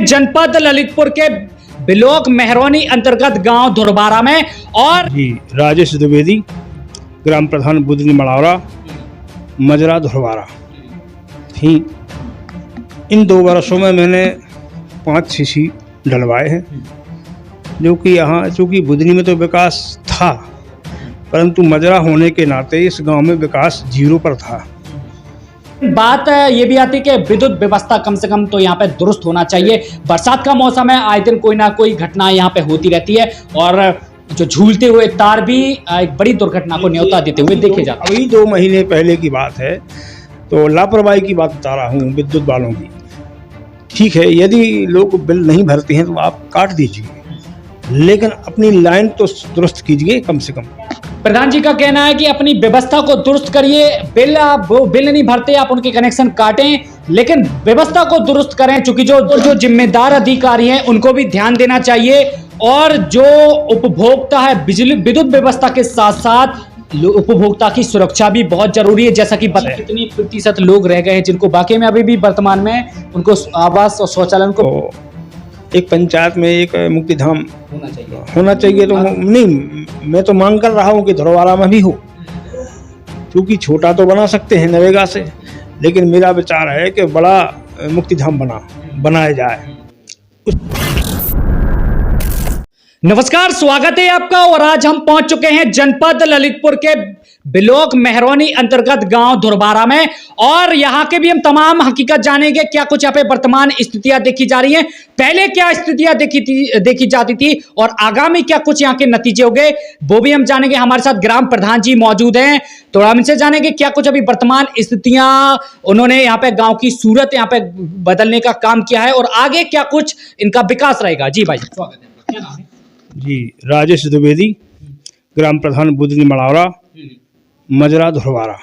जनपद ललितपुर के ब्लॉक मेहरौनी अंतर्गत गांव धुरबारा में और जी राजेश द्विवेदी, ग्राम प्रधान बुधनी मड़ावरा, मजरा धुरबारा थी। इन 2 वर्षों में मैंने 5 सीसी डलवाए हैं, जो कि यहाँ चूँकि बुधनी में तो विकास था, परंतु मजरा होने के नाते इस गांव में विकास 0 पर था। बात ये भी आती है कि विद्युत व्यवस्था कम से कम तो यहाँ पे दुरुस्त होना चाहिए। बरसात का मौसम है, आए दिन कोई ना कोई घटना यहाँ पे होती रहती है और जो झूलते हुए तार भी एक बड़ी दुर्घटना को न्योता देते हुए देखे जाते हैं। अभी 2 महीने पहले की बात है, तो लापरवाही की बात बता रहा हूँ विद्युत वालों की। ठीक है, यदि लोग बिल नहीं भरते हैं तो आप काट दीजिए, लेकिन अपनी लाइन तो दुरुस्त कीजिए कम से कम। प्रधान जी का कहना है कि अपनी व्यवस्था को दुरुस्त करिए। बिल नहीं भरते, आप उनके कनेक्शन काटें, लेकिन व्यवस्था को दुरुस्त करें। चूंकि जो जिम्मेदार अधिकारी हैं उनको भी ध्यान देना चाहिए, और जो उपभोक्ता है बिजली विद्युत व्यवस्था के साथ साथ उपभोक्ता की सुरक्षा भी बहुत जरूरी है। जैसा कि कितनी प्रतिशत लोग रह गए हैं जिनको वाकई में अभी भी वर्तमान में उनको आवास और शौचालय को एक पंचायत में एक मुक्तिधाम होना चाहिए। तो नहीं, मैं तो मांग कर रहा हूँ कि धुरबारा में भी हो, क्योंकि छोटा तो बना सकते हैं नरेगा से, लेकिन मेरा विचार है कि बड़ा मुक्तिधाम बनाया जाए। नमस्कार, स्वागत है आपका। और आज हम पहुंच चुके हैं जनपद ललितपुर के ब्लॉक मेहरौनी अंतर्गत गांव धुरबारा में, और यहां के भी हम तमाम हकीकत जानेंगे। क्या कुछ यहाँ पे वर्तमान स्थितियां देखी जा रही हैं, पहले क्या स्थितियां देखी जाती थी, और आगामी क्या कुछ यहाँ के नतीजे हो गए, वो भी हम जानेंगे। हमारे साथ ग्राम प्रधान जी मौजूद हैं, तो हम इनसे जानेंगे क्या कुछ अभी वर्तमान स्थितियां उन्होंने यहाँ पे गाँव की सूरत यहाँ पे बदलने का काम किया है, और आगे क्या कुछ इनका विकास रहेगा। जी भाई, स्वागत है। क्या नाम है? जी राजेश द्विवेदी, ग्राम प्रधान बुधनी मड़ावरा, मजरा धुरबारा।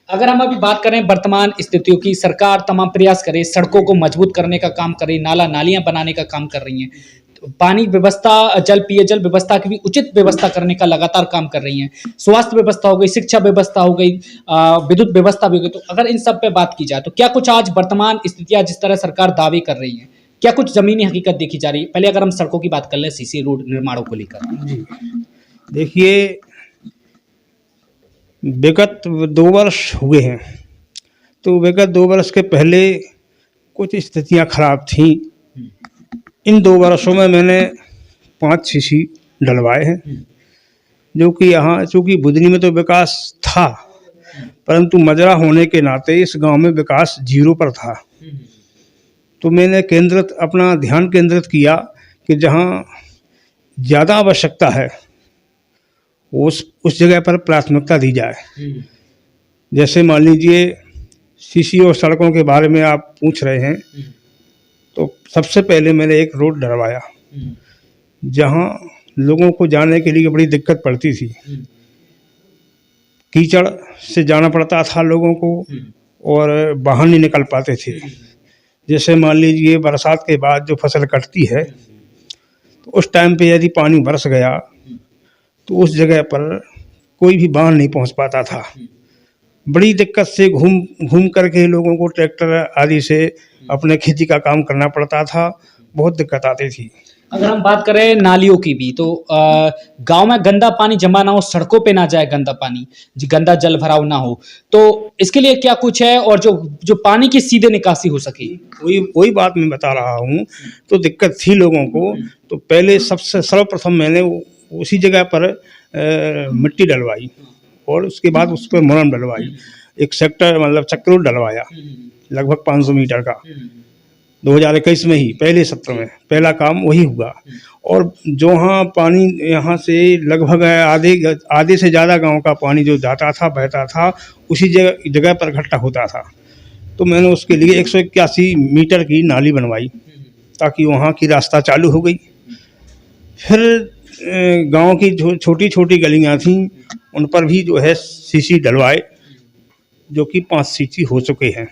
अगर हम अभी बात करें वर्तमान स्थितियों की, सरकार तमाम प्रयास करे, सड़कों को मजबूत करने का काम करे, नालियां बनाने का काम कर रही हैं, तो पानी व्यवस्था, पेयजल व्यवस्था की भी उचित व्यवस्था करने का लगातार काम कर रही हैं, स्वास्थ्य व्यवस्था हो गई, शिक्षा व्यवस्था हो गई, विद्युत व्यवस्था भी हो गई। तो अगर इन सब पे बात की जाए तो क्या कुछ आज वर्तमान स्थितियां जिस तरह सरकार दावे कर रही है, क्या कुछ जमीनी हकीकत देखी जा रही है? पहले अगर हम सड़कों की बात कर लें, सीसी रोड निर्माणों को लेकर। जी देखिए, विगत 2 वर्ष हुए हैं, तो विगत 2 वर्ष के पहले कुछ स्थितियां खराब थीं। इन 2 वर्षों में मैंने 5 सीसी डलवाए हैं, जो कि यहाँ चूँकि बुधनी में तो विकास था, परंतु मजरा होने के नाते इस गांव में विकास 0 पर था। तो मैंने अपना ध्यान केंद्रित किया कि जहाँ ज़्यादा आवश्यकता है उस जगह पर प्राथमिकता दी जाए। जैसे मान लीजिए सीसी और सड़कों के बारे में आप पूछ रहे हैं, तो सबसे पहले मैंने एक रोड डलवाया, जहाँ लोगों को जाने के लिए बड़ी दिक्कत पड़ती थी। कीचड़ से जाना पड़ता था लोगों को, और बाहर नहीं निकल पाते थे। जैसे मान लीजिए बरसात के बाद जो फसल कटती है, तो उस टाइम पे यदि पानी बरस गया तो उस जगह पर कोई भी वाहन नहीं पहुंच पाता था। बड़ी दिक्कत से घूम करके लोगों को ट्रैक्टर आदि से अपने खेती का काम करना पड़ता था, बहुत दिक्कत आती थी। अगर हम बात करें नालियों की भी, तो गांव में गंदा पानी जमा ना हो, सड़कों पे ना जाए गंदा पानी, गंदा जल भराव ना हो, तो इसके लिए क्या कुछ है, और जो पानी की सीधे निकासी हो सके, वही बात मैं बता रहा हूँ। तो दिक्कत थी लोगों को, तो पहले सबसे सर्वप्रथम मैंने उसी जगह पर मिट्टी डलवाई, और उसके बाद उस पर मुरम डलवाई। एक सेक्टर मतलब चक्रोड डलवाया, लगभग 500 मीटर का। 2021 में ही पहले सत्र में पहला काम वही हुआ। और जो पानी यहाँ से लगभग आधे से ज़्यादा गांव का पानी जो जाता था, बहता था, उसी जगह पर इकट्ठा होता था। तो मैंने उसके लिए 181 मीटर की नाली बनवाई, ताकि वहाँ की रास्ता चालू हो गई। फिर गांव की जो छोटी छोटी गलियाँ थीं, उन पर भी जो है सीसी डलवाए, जो कि 5 सीसी हो चुके हैं।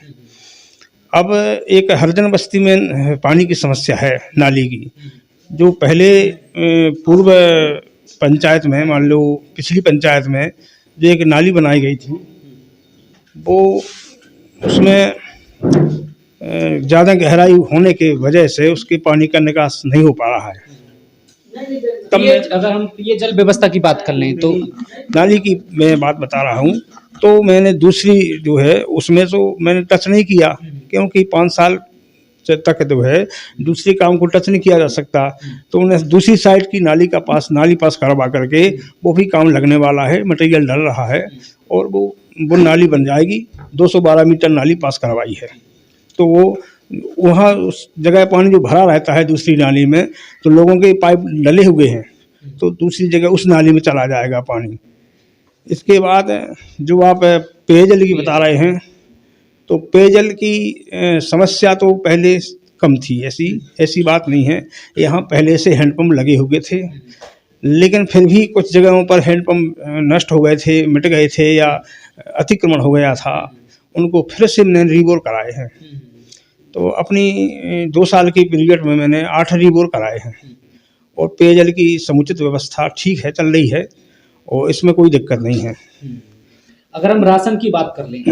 अब एक हरिजन बस्ती में पानी की समस्या है नाली की, जो पहले पूर्व पंचायत में, मान लो पिछली पंचायत में जो एक नाली बनाई गई थी, वो उसमें ज़्यादा गहराई होने के वजह से उसके पानी का निकास नहीं हो पा रहा है। तब अगर हम ये जल व्यवस्था की बात कर लें तो नाली की मैं बात बता रहा हूँ, तो मैंने दूसरी जो है उसमें तो मैंने टच नहीं किया, क्योंकि 5 साल से तक जो है दूसरी काम को टच नहीं किया जा सकता। तो उन्हें दूसरी साइड की नाली पास करवा करके वो भी काम लगने वाला है, मटेरियल डल रहा है और वो नाली बन जाएगी। 212 मीटर नाली पास करवाई है, तो वो वहाँ उस जगह पानी जो भरा रहता है दूसरी नाली में, तो लोगों के पाइप डले हुए हैं, तो दूसरी जगह उस नाली में चला जाएगा पानी। इसके बाद जो आप पेयजल की बता रहे हैं, तो पेयजल की समस्या तो पहले कम थी, ऐसी बात नहीं है। यहाँ पहले से हैंडपम्प लगे हुए थे, लेकिन फिर भी कुछ जगहों पर हैंडपम्प नष्ट हो गए थे, मिट गए थे या अतिक्रमण हो गया था, उनको फिर से मैंने रीबोर कराए हैं। तो अपनी 2 साल की पीरियड में मैंने 8 रीबोर कराए हैं और पेयजल की समुचित व्यवस्था ठीक है, चल रही है और इसमें कोई दिक्कत नहीं है। अगर हम राशन की बात कर लें,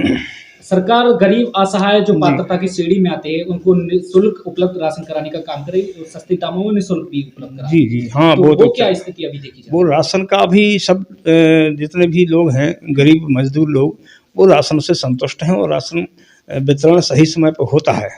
सरकार गरीब असहाय जो पात्रता की श्रेणी में आते हैं उनको निःशुल्क उपलब्ध राशन कराने का काम करे, सस्ते दामों में निःशुल्क भी उपलब्ध कराए। जी हाँ, तो वो क्या स्थिति अभी देखी जाए? वो राशन का भी सब जितने भी लोग हैं, गरीब मजदूर लोग, वो राशन से संतुष्ट हैं और राशन वितरण सही समय पर होता है।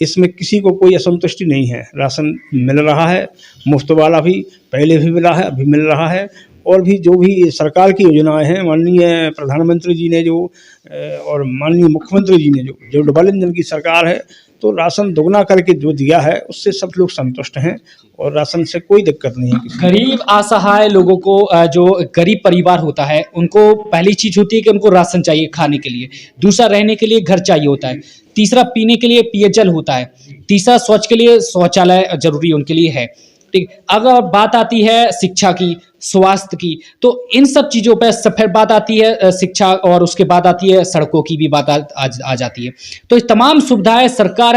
इसमें किसी को कोई असंतुष्टि नहीं है। राशन मिल रहा है, मुफ्त वाला भी पहले भी मिला है, अभी मिल रहा है, और भी जो भी सरकार की योजनाएं हैं, माननीय प्रधानमंत्री जी ने जो और माननीय मुख्यमंत्री जी ने जो डबल इंजन की सरकार है, तो राशन दोगुना करके जो दिया है उससे सब लोग संतुष्ट हैं और राशन से कोई दिक्कत नहीं है। गरीब असहाय लोगों को, जो गरीब परिवार होता है, उनको पहली चीज होती है कि उनको राशन चाहिए खाने के लिए, दूसरा रहने के लिए घर चाहिए होता है, तीसरा पीने के लिए पेयजल होता है, तीसरा स्वच्छ के लिए शौचालय जरूरी उनके लिए है। ठीक, अगर बात आती है शिक्षा की, स्वास्थ्य की, तो इन सब चीजों पर फिर बात आती है शिक्षा, और उसके बाद आती है सड़कों की भी बात आ जाती है। तो ये तमाम सुविधाएं सरकार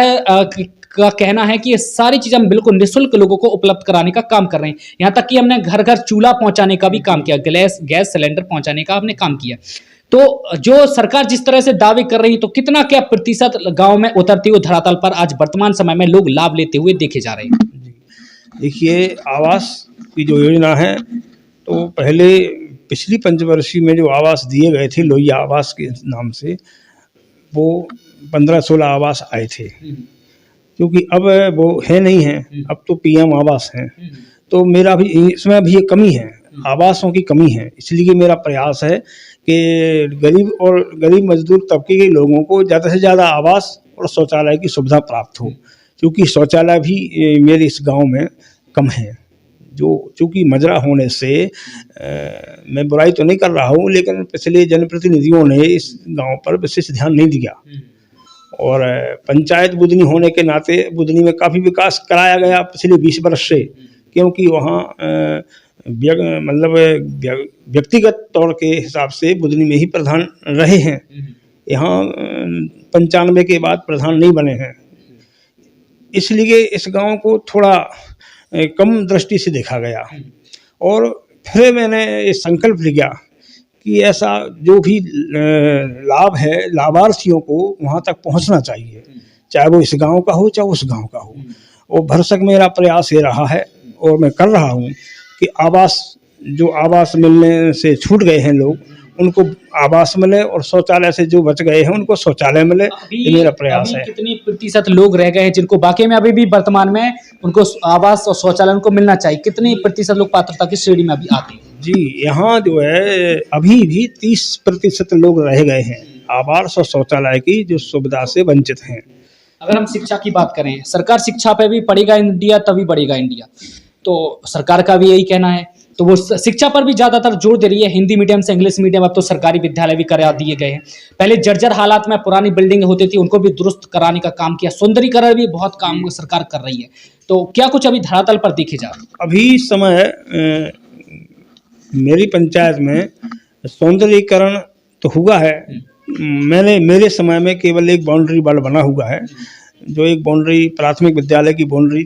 का कहना है कि ये सारी चीजें हम बिल्कुल निःशुल्क लोगों को उपलब्ध कराने का काम कर रहे हैं। यहाँ तक कि हमने घर घर चूल्हा पहुंचाने का भी काम किया, गैस सिलेंडर पहुंचाने का हमने काम किया। तो जो सरकार जिस तरह से दावे कर रही है, तो कितना क्या प्रतिशत गांव में उतरते हुए धरातल पर आज वर्तमान समय में लोग लाभ लेते हुए देखे जा रहे हैं? देखिए, आवास की जो योजना है, तो पहले पिछली पंचवर्षीय में जो आवास दिए गए थे लोहिया आवास के नाम से, वो 15-16 आवास आए थे, क्योंकि अब वो है नहीं है, अब तो पीएम आवास हैं। तो मेरा भी इसमें भी ये कमी है, आवासों की कमी है, इसलिए मेरा प्रयास है कि गरीब मजदूर तबके के लोगों को ज़्यादा से ज़्यादा आवास और शौचालय की सुविधा प्राप्त हो, क्योंकि शौचालय भी मेरे इस गांव में कम है। चूँकि मजरा होने से मैं बुराई तो नहीं कर रहा हूँ, लेकिन पिछले जनप्रतिनिधियों ने इस गांव पर विशेष ध्यान नहीं दिया, और पंचायत बुधनी होने के नाते बुधनी में काफ़ी विकास कराया गया पिछले 20 वर्ष से, क्योंकि वहाँ व्यक्तिगत तौर के हिसाब से बुधनी में ही प्रधान रहे हैं। यहाँ 95 के बाद प्रधान नहीं बने हैं, इसलिए इस गांव को थोड़ा कम दृष्टि से देखा गया। और फिर मैंने ये संकल्प लिया कि ऐसा जो भी लाभ है लाभार्थियों को वहाँ तक पहुँचना चाहिए, चाहे वो इस गांव का हो चाहे उस गांव का हो। और भरसक मेरा प्रयास ये रहा है और मैं कर रहा हूँ कि आवास मिलने से छूट गए हैं लोग, उनको आवास मिले, और शौचालय से जो बच गए हैं उनको शौचालय मिले। ये मेरा प्रयास है। कितनी प्रतिशत लोग रह गए हैं जिनको वाकई में अभी भी वर्तमान में उनको आवास और शौचालय उनको मिलना चाहिए? कितनी प्रतिशत लोग पात्रता की श्रेणी में अभी आते हैं? जी, यहाँ जो है अभी भी 30% लोग रह गए हैं आवास और शौचालय की जो सुविधा से वंचित हैं। अगर हम शिक्षा की बात करें, सरकार शिक्षा पे भी पढ़ेगा इंडिया तभी बढ़ेगा इंडिया, तो सरकार का भी यही कहना है, तो वो शिक्षा पर भी ज्यादातर जोर दे रही है। हिंदी मीडियम से इंग्लिश मीडियम, अब तो सरकारी विद्यालय भी करा दिए गए हैं। पहले जर्जर हालात में पुरानी बिल्डिंग होती थी, उनको भी दुरुस्त कराने का काम किया, सौंदर्यीकरण भी बहुत काम सरकार कर रही है। तो क्या कुछ अभी धरातल पर देखे जा रहे? अभी समय मेरी पंचायत में सौंदर्यीकरण तो हुआ है। मेरे समय में केवल एक बाउंड्री वाल बना हुआ है, जो एक बाउंड्री प्राथमिक विद्यालय की बाउंड्री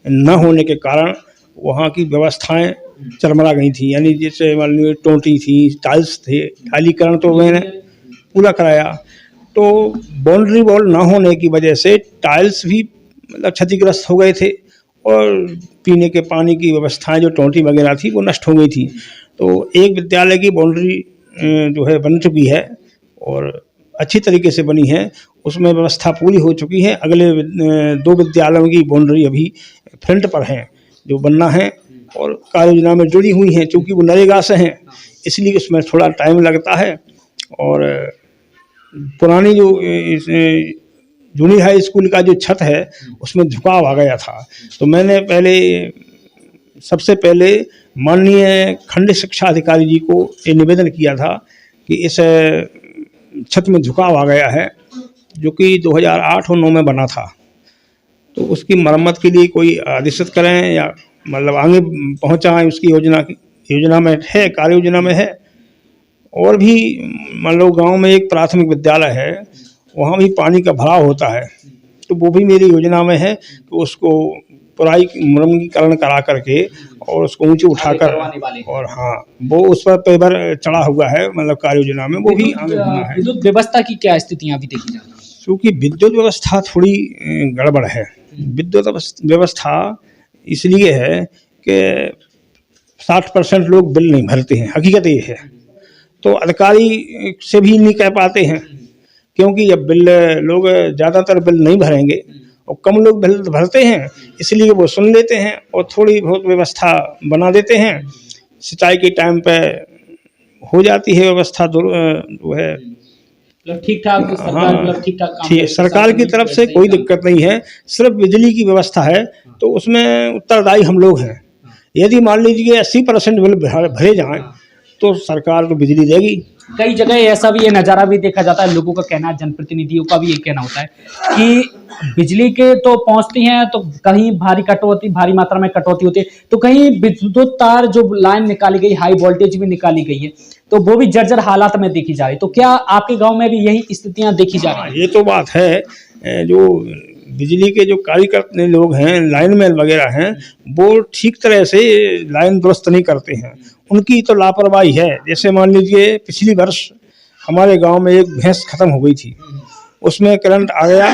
न होने के कारण वहाँ की व्यवस्थाएं चरमरा गई थी। यानी जैसे मान लीजिए टोंटी थी, टाइल्स थे, टाइलीकरण तो मैंने पूरा कराया, तो बाउंड्री वॉल ना होने की वजह से टाइल्स भी मतलब क्षतिग्रस्त हो गए थे और पीने के पानी की व्यवस्थाएं जो टोंटी वगैरह थी वो नष्ट हो गई थी। तो एक विद्यालय की बाउंड्री जो है बन चुकी है और अच्छी तरीके से बनी है, उसमें व्यवस्था पूरी हो चुकी है। अगले 2 विद्यालयों की बाउंड्री अभी फ्रंट पर है जो बनना है और कार्य योजना में जुड़ी हुई हैं, चूँकि वो नरेगा से हैं इसलिए उसमें थोड़ा टाइम लगता है। और पुरानी जो जूनियर हाई स्कूल का जो छत है उसमें झुकाव आ गया था, तो मैंने सबसे पहले माननीय खंड शिक्षा अधिकारी जी को ये निवेदन किया था कि इस छत में झुकाव आ गया है जो कि 2008 और 2009 में बना था, तो उसकी मरम्मत के लिए कोई आदेशित करें या मतलब आगे पहुंचाएं। उसकी योजना में है, कार्य योजना में है। और भी मान लो गांव में एक प्राथमिक विद्यालय है, वहाँ भी पानी का भराव होता है, तो वो भी मेरी योजना में है कि उसको पुराई मुरम्मतीकरण करा करके और उसको ऊंचे उठाकर, और हाँ वो उस पर पेपर चढ़ा हुआ है मतलब कार्य योजना में, वो भी आगे होना है। विद्युत व्यवस्था की क्या स्थितियां अभी देखी जा रही है? क्योंकि विद्युत व्यवस्था थोड़ी गड़बड़ है। विद्युत व्यवस्था इसलिए है कि 60% लोग बिल नहीं भरते हैं, हकीकत ये है। तो अधिकारी से भी नहीं कह पाते हैं, क्योंकि जब लोग ज़्यादातर बिल नहीं भरेंगे और कम लोग बिल भरते हैं, इसलिए वो सुन लेते हैं और थोड़ी बहुत व्यवस्था बना देते हैं। सिंचाई के टाइम पे हो जाती है व्यवस्था, जो है ठीक ठाक ठीक ठाक सरकार की तरफ से कोई दिक्कत नहीं है। सिर्फ बिजली की व्यवस्था है, तो उसमें उत्तरदायी हम लोग हैं। यदि मान लीजिए 80% बिल भरे जाएं तो सरकार तो बिजली देगी। कई जगह ऐसा भी ये नज़ारा भी देखा जाता है, लोगों का कहना है, जनप्रतिनिधियों का भी ये कहना होता है कि बिजली के तो पहुंचती हैं तो कहीं भारी मात्रा में कटौती होती है, तो कहीं विद्युत तार जो लाइन निकाली गई, हाई वोल्टेज भी निकाली गई है, तो वो भी जर्जर हालात में देखी जा रही। तो क्या आपके गांव में भी यही स्थितियां देखी जा रही हैं? ये तो बात है, जो बिजली के जो कार्य करने लोग हैं, लाइनमैन वगैरह हैं, वो ठीक तरह से लाइन दुरुस्त नहीं करते हैं, उनकी तो लापरवाही है। जैसे मान लीजिए पिछली वर्ष हमारे गांव में एक भैंस खत्म हो गई थी, उसमें करंट आ गया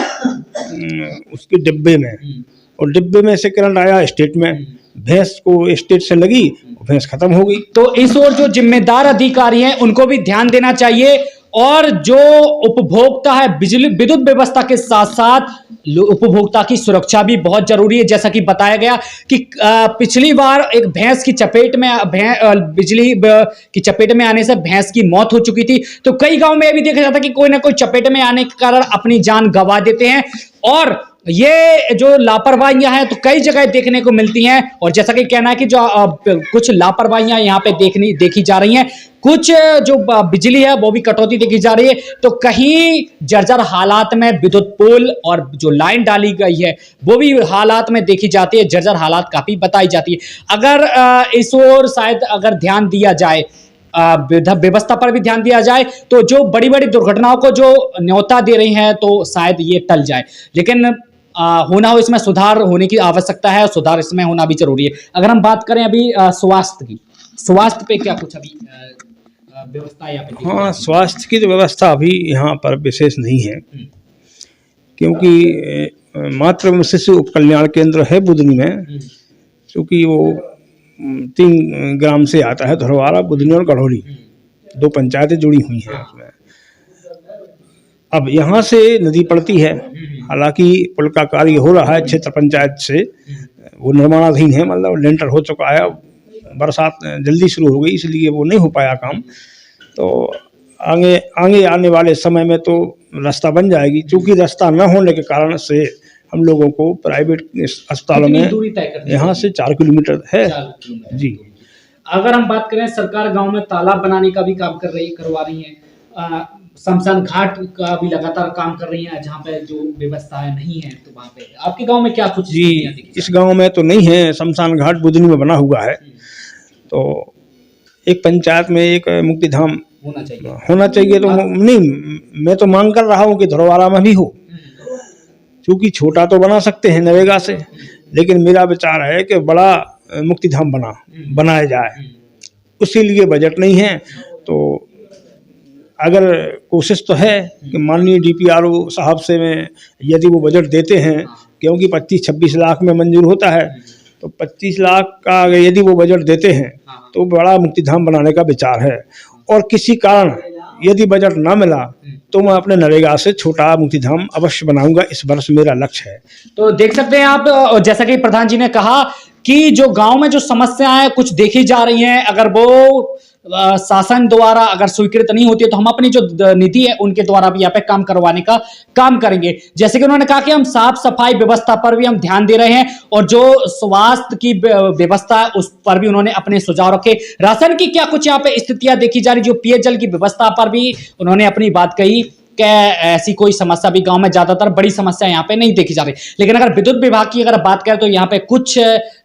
उसके डिब्बे में, और डिब्बे में से करंट आया स्टेट में, भैंस को स्टेट से लगी, भैंस खत्म हो गई। तो इस ओर जो जिम्मेदार अधिकारी हैं उनको भी ध्यान देना चाहिए, और जो उपभोक्ता है बिजली विद्युत व्यवस्था के साथ साथ उपभोक्ता की सुरक्षा भी बहुत जरूरी है। जैसा कि बताया गया कि पिछली बार एक भैंस की चपेट में बिजली की चपेट में आने से भैंस की मौत हो चुकी थी। तो कई गांव में भी देखा जाता है कि कोई ना कोई चपेट में आने के कारण अपनी जान गंवा देते हैं, और ये जो लापरवाहियां हैं तो कई जगह देखने को मिलती हैं। और जैसा कि कहना है कि जो कुछ लापरवाहियां यहाँ पे देखी जा रही हैं, कुछ जो बिजली है वो भी कटौती देखी जा रही है, तो कहीं जर्जर हालात में विद्युत पोल और जो लाइन डाली गई है वो भी हालात में देखी जाती है, जर्जर हालात काफी बताई जाती है। अगर इस ओर शायद अगर ध्यान दिया जाए, व्यवस्था पर भी ध्यान दिया जाए, तो जो बड़ी बड़ी दुर्घटनाओं को जो न्योता दे रही हैं तो शायद ये टल जाए। लेकिन होना हो, इसमें सुधार होने की आवश्यकता है, सुधार इसमें होना भी जरूरी है। अगर हम बात करें अभी स्वास्थ्य की, स्वास्थ्य पे क्या कुछ अभी व्यवस्था यहाँ पे? हाँ, स्वास्थ्य की तो व्यवस्था अभी यहाँ पर विशेष नहीं है, क्योंकि मातृ शिशु उप कल्याण केंद्र है बुधनी में, क्योंकि वो 3 ग्राम से आता है, धरवारा, बुधनी और गढ़ोली, 2 पंचायतें जुड़ी हुई हैं उसमें। अब यहाँ से नदी पड़ती है, हालांकि पुल का कार्य हो रहा है क्षेत्र पंचायत से, वो निर्माणाधीन है, मतलब लेंटर हो चुका है, बरसात जल्दी शुरू हो गई इसलिए वो नहीं हो पाया काम। तो आगे आने वाले समय में तो रास्ता बन जाएगी, क्योंकि रास्ता न होने के कारण से हम लोगों को प्राइवेट अस्पतालों में यहाँ से 4 किलोमीटर है जी। अगर हम बात करें, सरकार गांव में तालाब बनाने का भी काम करवा रही है, शमशान घाट का भी लगातार काम कर रही है, जहाँ पे जो व्यवस्थाएं नहीं है, तो वहाँ पे आपके गांव में क्या कुछ? जी, इस गांव में तो नहीं है, शमशान घाट बुधनी में बना हुआ है, तो एक पंचायत में एक मुक्ति धाम होना चाहिए। तो नहीं, मैं तो मांग कर रहा हूँ कि धरवारा में भी हो, क्योंकि छोटा तो बना सकते हैं नरेगा से, लेकिन मेरा विचार है कि बड़ा मुक्ति धाम बनाया जाए, उसके लिए बजट नहीं है। तो अगर कोशिश तो है कि माननीय DPRO साहब से में यदि वो बजट देते हैं, क्योंकि 25-26 लाख में मंजूर होता है, तो 25 लाख का अगर यदि वो बजट देते हैं तो बड़ा मुक्तिधाम बनाने का विचार है। और किसी कारण यदि बजट ना मिला तो मैं अपने नरेगा से छोटा मुक्तिधाम अवश्य बनाऊंगा, इस वर्ष मेरा लक्ष्य है। तो देख सकते हैं आप, जैसा कि प्रधान जी ने कहा कि जो गांव में जो समस्याएं कुछ देखी जा रही हैं, अगर वो शासन द्वारा अगर स्वीकृत नहीं होती है तो हम अपनी जो नीति है उनके द्वारा भी यहाँ पे काम करवाने का काम करेंगे। जैसे कि उन्होंने कहा कि हम साफ सफाई व्यवस्था पर भी हम ध्यान दे रहे हैं और जो स्वास्थ्य की व्यवस्था है उस पर भी उन्होंने अपने सुझाव रखे। राशन की क्या कुछ यहाँ पे स्थितियां देखी जा रही, जो पेयजल की व्यवस्था पर भी उन्होंने अपनी बात कही कि ऐसी कोई समस्या भी गांव में ज्यादातर बड़ी समस्या यहाँ पे नहीं देखी जा रही। लेकिन अगर विद्युत विभाग की अगर बात करें तो यहाँ पे कुछ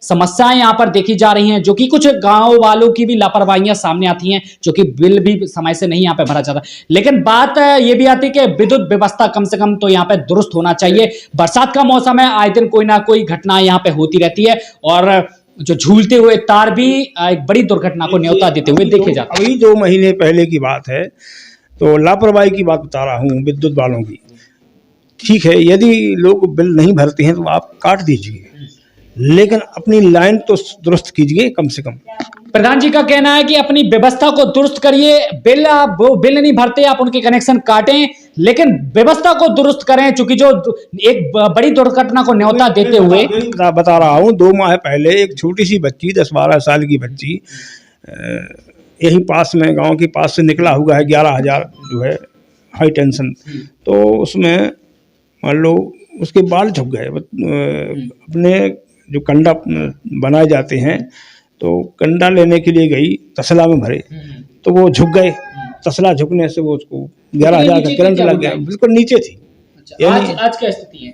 समस्याएं यहाँ पर देखी जा रही हैं, जो कि कुछ गांव वालों की भी लापरवाहियां सामने आती हैं, जो कि बिल भी समय से नहीं यहाँ पे भरा जाता। लेकिन बात ये भी आती है कि विद्युत व्यवस्था कम से कम तो यहाँ पे दुरुस्त होना चाहिए। बरसात का मौसम है, आए दिन कोई ना कोई घटना यहाँ पे होती रहती है और जो झूलते हुए तार भी एक बड़ी दुर्घटना को न्योता देते हुए देखे जाते हैं। अभी 2 महीने पहले की बात है, तो लापरवाही की बात बता रहा हूँ विद्युत वालों की। ठीक है, यदि लोग बिल नहीं भरते हैं तो आप काट दीजिए, लेकिन अपनी लाइन तो दुरुस्त कीजिए कम से कम। प्रधान जी का कहना है कि अपनी व्यवस्था को दुरुस्त करिए, बिल आप वो बिल नहीं भरते आप उनके कनेक्शन काटें, लेकिन व्यवस्था को दुरुस्त करें, चूंकि जो एक बड़ी दुर्घटना को न्योता देते हुए बता रहा हूँ। 2 माह पहले एक छोटी सी बच्ची 10-12 साल की बच्ची यही पास में गांव के पास से निकला हुआ है 11,000 जो है हाई टेंशन, तो उसमें मान लो उसके बाल झुक गए। अपने जो कंडा बनाए जाते हैं तो कंडा लेने के लिए गई, तसला में भरे तो वो झुक गए। तसला झुकने से वो उसको 11,000 का करंट लग गया, बिल्कुल नीचे थी। आज क्या स्थिति है?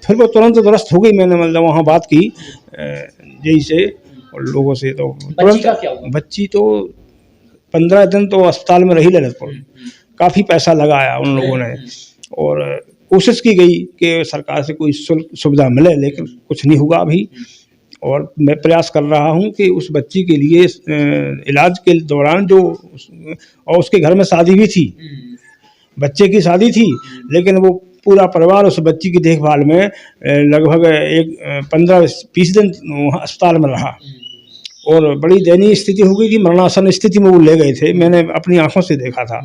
फिर वो तुरंत दुरुस्त हो गई। मैंने मतलब वहाँ बात की यही से और लोगों से, तो तुरंत बच्ची तो 15 दिन तो अस्पताल में रही ललितपुर। काफ़ी पैसा लगाया उन लोगों ने और कोशिश की गई कि सरकार से कोई सुविधा मिले, लेकिन कुछ नहीं हुआ अभी। और मैं प्रयास कर रहा हूं कि उस बच्ची के लिए इलाज के दौरान जो और उसके घर में शादी भी थी, बच्चे की शादी थी, लेकिन वो पूरा परिवार उस बच्ची की देखभाल में लगभग 15-20 दिन अस्पताल में रहा और बड़ी दयनीय स्थिति हो गई थी। मरणासन स्थिति में वो ले गए थे, मैंने अपनी आंखों से देखा था।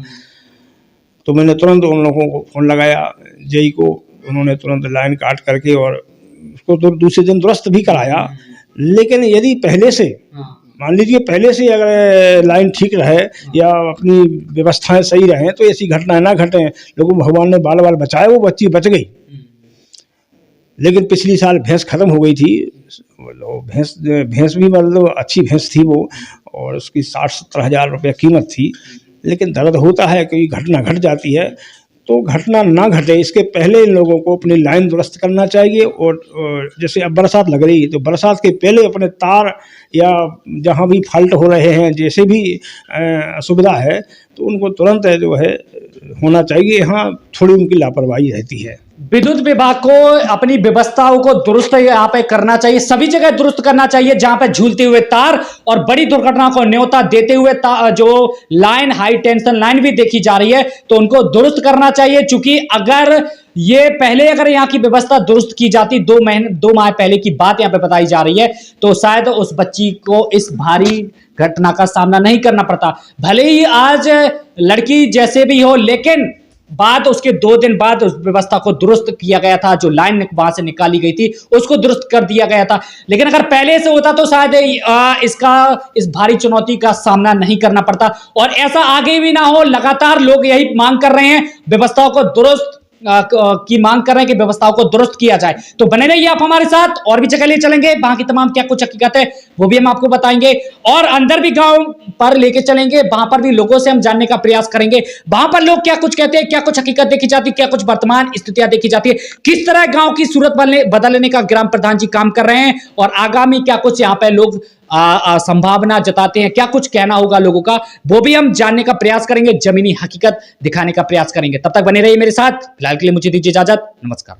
तो मैंने तुरंत उन लोगों को फ़ोन लगाया, जेई को, उन्होंने तुरंत लाइन काट करके और उसको तो दूसरे दिन दुरुस्त भी कराया। लेकिन यदि पहले से मान लीजिए पहले से अगर लाइन ठीक रहे या अपनी व्यवस्थाएं सही रहें तो ऐसी घटनाएं ना घटें। लोगों भगवान ने बाल बाल बचाए, वो बच्ची बच गई। लेकिन पिछली साल भैंस खत्म हो गई थी। भैंस भी मतलब अच्छी भैंस थी वो, और उसकी 60-70 हज़ार रुपये कीमत थी। लेकिन दर्द होता है कि घटना घट जाती है, तो घटना ना घटे इसके पहले इन लोगों को अपनी लाइन दुरुस्त करना चाहिए। और जैसे अब बरसात लग रही है तो बरसात के पहले अपने तार या जहाँ भी फॉल्ट हो रहे हैं, जैसे भी असुविधा है, तो उनको तुरंत जो है होना चाहिए। हाँ, थोड़ी उनकी लापरवाही रहती है। विद्युत विभाग को अपनी व्यवस्थाओं को दुरुस्त यहाँ पे करना चाहिए, सभी जगह दुरुस्त करना चाहिए जहां पे झूलते हुए तार और बड़ी दुर्घटना को न्योता देते हुए जो लाइन हाई टेंशन लाइन भी देखी जा रही है तो उनको दुरुस्त करना चाहिए। चूंकि अगर ये पहले अगर यहाँ की व्यवस्था दुरुस्त की जाती, 2 माह पहले की बात यहाँ पे बताई जा रही है, तो शायद उस बच्ची को इस भारी घटना का सामना नहीं करना पड़ता। भले ही आज लड़की जैसे भी हो, लेकिन बाद उसके 2 दिन बाद उस व्यवस्था को दुरुस्त किया गया था। जो लाइन वहां से निकाली गई थी उसको दुरुस्त कर दिया गया था। लेकिन अगर पहले से होता तो शायद इस भारी चुनौती का सामना नहीं करना पड़ता। और ऐसा आगे भी ना हो, लगातार लोग यही मांग कर रहे हैं, व्यवस्थाओं को दुरुस्त की मांग कर रहे हैं कि व्यवस्थाओं को दुरुस्त किया जाए। तो बने रहिए आप हमारे साथ, और भी जगह ले चलेंगे, वहां की तमाम क्या कुछ हकीकत है वो भी हम आपको बताएंगे, और अंदर भी गांव पर लेके चलेंगे, वहां पर भी लोगों से हम जानने का प्रयास करेंगे, वहां पर लोग क्या कुछ कहते हैं, क्या कुछ हकीकत देखी जाती है, क्या कुछ वर्तमान स्थितियां देखी जाती है, किस तरह गांव की सूरत बदलने का ग्राम प्रधान जी काम कर रहे हैं, और आगामी क्या कुछ यहाँ पे लोग संभावना जताते हैं, क्या कुछ कहना होगा लोगों का, वो भी हम जानने का प्रयास करेंगे, जमीनी हकीकत दिखाने का प्रयास करेंगे। तब तक बने रहिए मेरे साथ। फिलहाल के लिए मुझे दीजिए इजाजत। नमस्कार।